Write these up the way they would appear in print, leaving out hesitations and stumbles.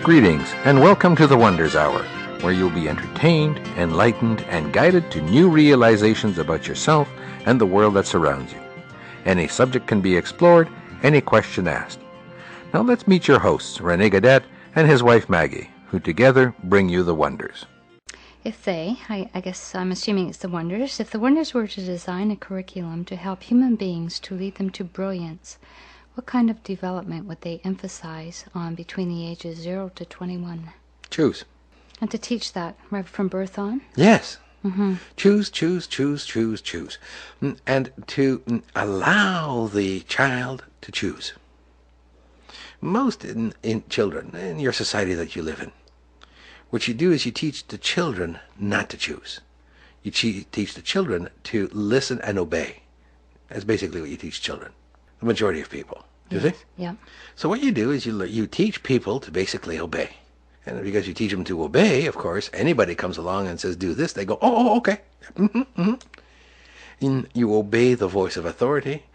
Greetings and welcome to the Wonders Hour, where you'll be entertained, enlightened, and guided to new realizations about yourself and the world that surrounds you. Any subject can be explored, any question asked. Now let's meet your hosts, Rene Gadet and his wife Maggie, who together bring you the Wonders. If they, I guess I'm assuming it's the Wonders, if the Wonders were to design a curriculum to help human beings to lead them to brilliance, what kind of development would they emphasize on between the ages 0 to 21? Choose. And to teach that right from birth on? Yes. Mm-hmm. Choose. And to allow the child to choose. Most in children, in your society that you live in, what you do is you teach the children not to choose. You teach the children to listen and obey. That's basically what you teach children. The majority of people. Do you see? Yeah. So what you do is you teach people to basically obey. And because you teach them to obey, of course, anybody comes along and says, do this, they go, oh, okay. And you obey the voice of authority,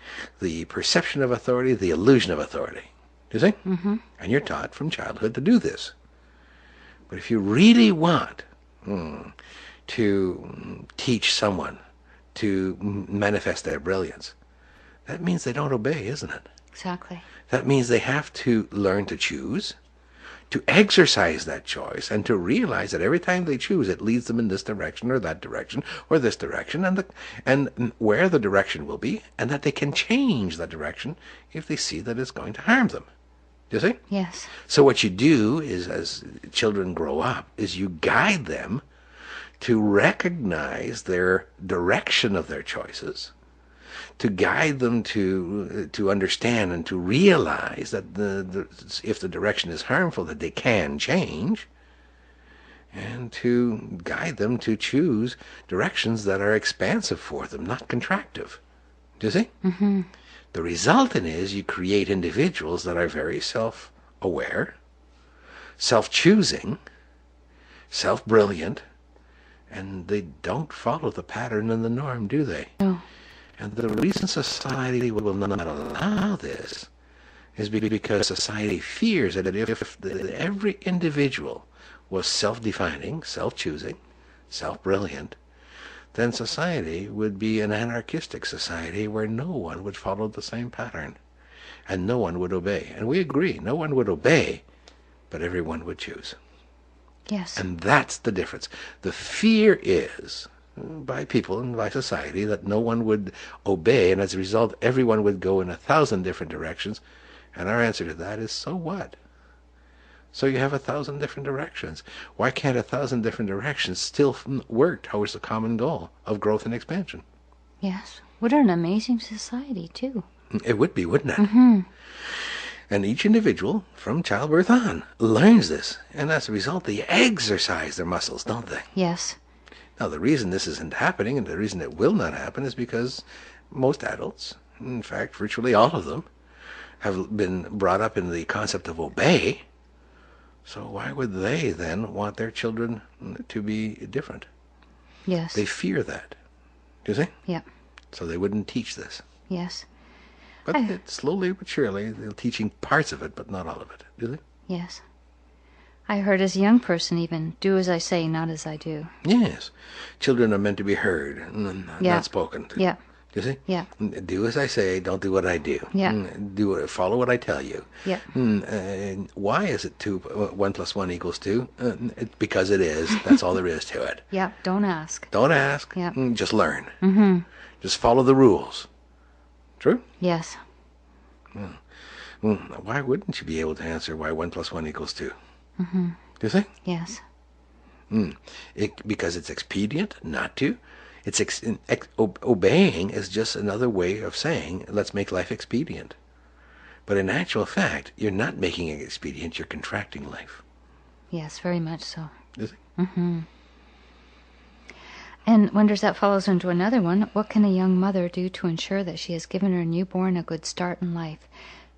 the perception of authority, the illusion of authority. Do you see? Mm-hmm. And you're taught from childhood to do this. But if you really want to teach someone to manifest their brilliance, that means they don't obey, isn't it? Exactly. That means they have to learn to choose, to exercise that choice, and to realize that every time they choose, it leads them in this direction or that direction or this direction, and where the direction will be, and that they can change that direction if they see that it's going to harm them. Do you see? Yes. So what you do is, as children grow up, is you guide them to recognize their direction of their choices, to guide them to understand and to realize that if the direction is harmful, that they can change, and to guide them to choose directions that are expansive for them, not contractive. Do you see? Mm-hmm. The resultant is you create individuals that are very self-aware, self-choosing, self-brilliant, and they don't follow the pattern and the norm, do they? No. And the reason society will not allow this is because society fears that if every individual was self-defining, self-choosing, self-brilliant, then society would be an anarchistic society where no one would follow the same pattern and no one would obey. And we agree, no one would obey, but everyone would choose. Yes. And that's the difference. The fear is by people and by society that no one would obey, and as a result everyone would go in 1,000 different directions. And our answer to that is, so what? So you have 1,000 different directions. Why can't 1,000 different directions still work towards the common goal of growth and expansion? Yes. What an amazing society, too. It would be, wouldn't it? Mm-hmm. And each individual, from childbirth on, learns this. And as a result, they exercise their muscles, don't they? Yes. Now, the reason this isn't happening, and the reason it will not happen, is because most adults, in fact, virtually all of them, have been brought up in the concept of obey. So why would they then want their children to be different? Yes. They fear that. Do you see? Yeah. So they wouldn't teach this. Yes. But slowly but surely, they're teaching parts of it, but not all of it. Do they? Yes. I heard as a young person even, do as I say, not as I do. Yes. Children are meant to be heard, not spoken to. Yeah. Do you see? Yeah. Do as I say, don't do what I do. Yeah. Follow what I tell you. Yeah. Why is it 1 + 1 = 2? Because it is. That's all there is to it. Yeah. Don't ask. Don't ask. Yeah. Just learn. Mm-hmm. Just follow the rules. True? Yes. Why wouldn't you be able to answer why 1 + 1 = 2? Mm-hmm. Do you think? Yes. Because it's expedient not to. Obeying is just another way of saying, let's make life expedient. But in actual fact, you're not making it expedient, you're contracting life. Yes, very much so. Is it? Mm-hmm. And Wonders, that follows into another one. What can a young mother do to ensure that she has given her newborn a good start in life?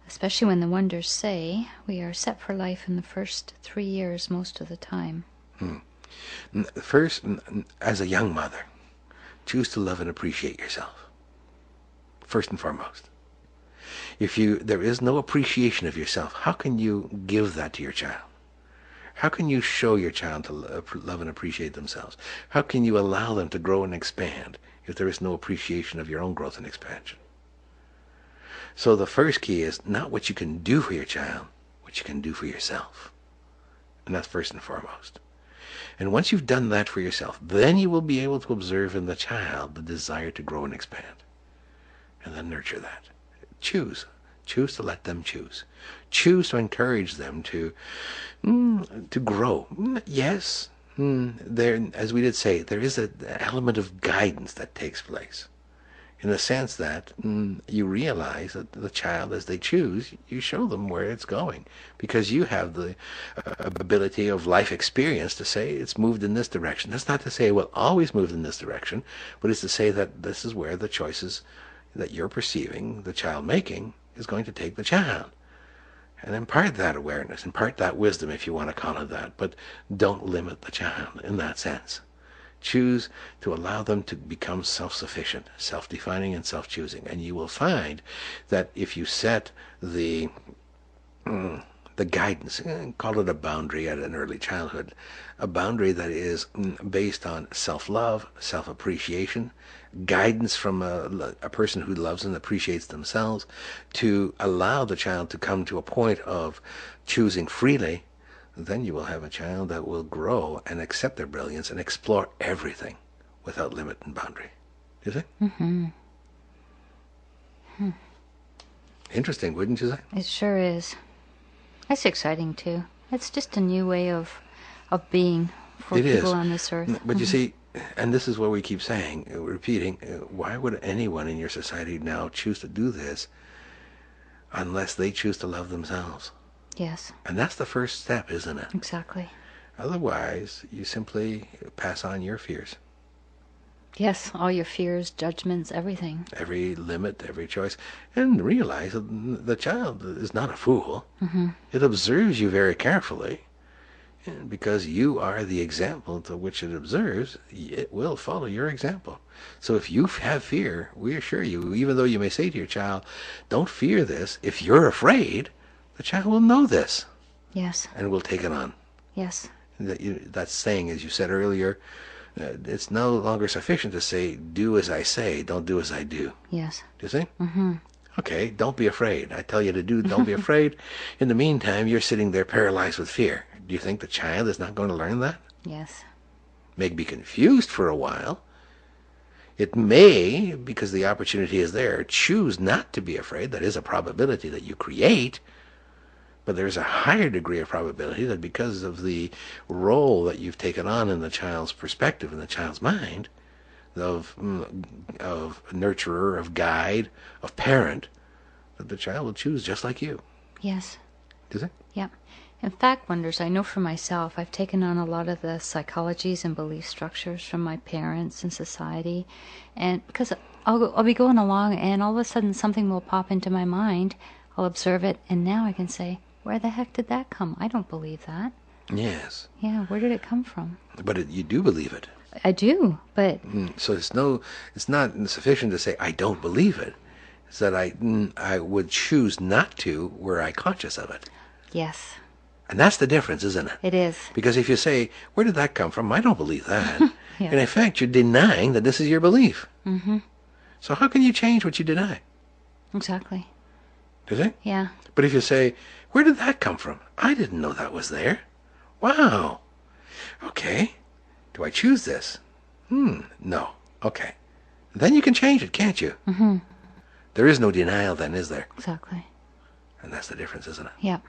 Especially when the Wonders say we are set for life in the first 3 years most of the time. First, as a young mother, choose to love and appreciate yourself. First and foremost. If there is no appreciation of yourself, how can you give that to your child? How can you show your child to love and appreciate themselves? How can you allow them to grow and expand if there is no appreciation of your own growth and expansion? So the first key is not what you can do for your child, what you can do for yourself. And that's first and foremost. And once you've done that for yourself, then you will be able to observe in the child the desire to grow and expand. And then nurture that. Choose. Choose to let them choose. Choose to encourage them to grow. Yes, there, as we did say, there is an element of guidance that takes place, in the sense that you realize that the child, as they choose, you show them where it's going, because you have the ability of life experience to say it's moved in this direction. That's not to say it will always move in this direction, but it's to say that this is where the choices that you're perceiving the child making is going to take the child. And impart that awareness, impart that wisdom, if you want to call it that, but don't limit the child in that sense. Choose to allow them to become self-sufficient, self-defining, and self-choosing. And you will find that if you set the guidance, call it a boundary at an early childhood, a boundary that is based on self-love, self-appreciation, guidance from a person who loves and appreciates themselves, to allow the child to come to a point of choosing freely, then you will have a child that will grow and accept their brilliance and explore everything without limit and boundary. Do you think? Mm-hmm. Interesting, wouldn't you say? It sure is. That's exciting too. It's just a new way of being for It people is. on this earth. But you see, and this is what we keep saying, repeating, why would anyone in your society now choose to do this unless they choose to love themselves? Yes. And that's the first step, isn't it? Exactly. Otherwise, you simply pass on your fears. Yes, all your fears, judgments, everything. Every limit, every choice. And realize that the child is not a fool. Mm-hmm. It observes you very carefully. And because you are the example to which it observes, it will follow your example. So if you have fear, we assure you, even though you may say to your child, don't fear this, if you're afraid, the child will know this. Yes. And will take it on. Yes. That saying, as you said earlier, it's no longer sufficient to say, do as I say, don't do as I do. Yes. Do you see? Mm-hmm. Okay, don't be afraid. I tell you to do, don't be afraid. In the meantime, you're sitting there paralyzed with fear. Do you think the child is not going to learn that? Yes. May be confused for a while. It may, because the opportunity is there, choose not to be afraid. That is a probability that you create. But there's a higher degree of probability that because of the role that you've taken on in the child's perspective, in the child's mind, of nurturer, of guide, of parent, that the child will choose just like you. Yes. Does it? Yep. In fact, Wonders, I know for myself, I've taken on a lot of the psychologies and belief structures from my parents and society, and because I'll be going along, and all of a sudden something will pop into my mind. I'll observe it, and now I can say, where the heck did that come? I don't believe that. Yes. Yeah, where did it come from? But you do believe it. I do, but So it's not sufficient to say I don't believe it. It's that I would choose not to were I conscious of it. yes, And that's the difference, isn't it? it is. Because if you say, where did that come from? I don't believe that. Yeah. And in fact, you're denying that this is your belief. Mm-hmm. So how can you change what you deny? Exactly. Do you think? Yeah. But if you say, where did that come from? I didn't know that was there. Wow. Okay. Do I choose this? No. Okay. Then you can change it, can't you? Mm-hmm. There is no denial then, is there? Exactly. And that's the difference, isn't it? Yep.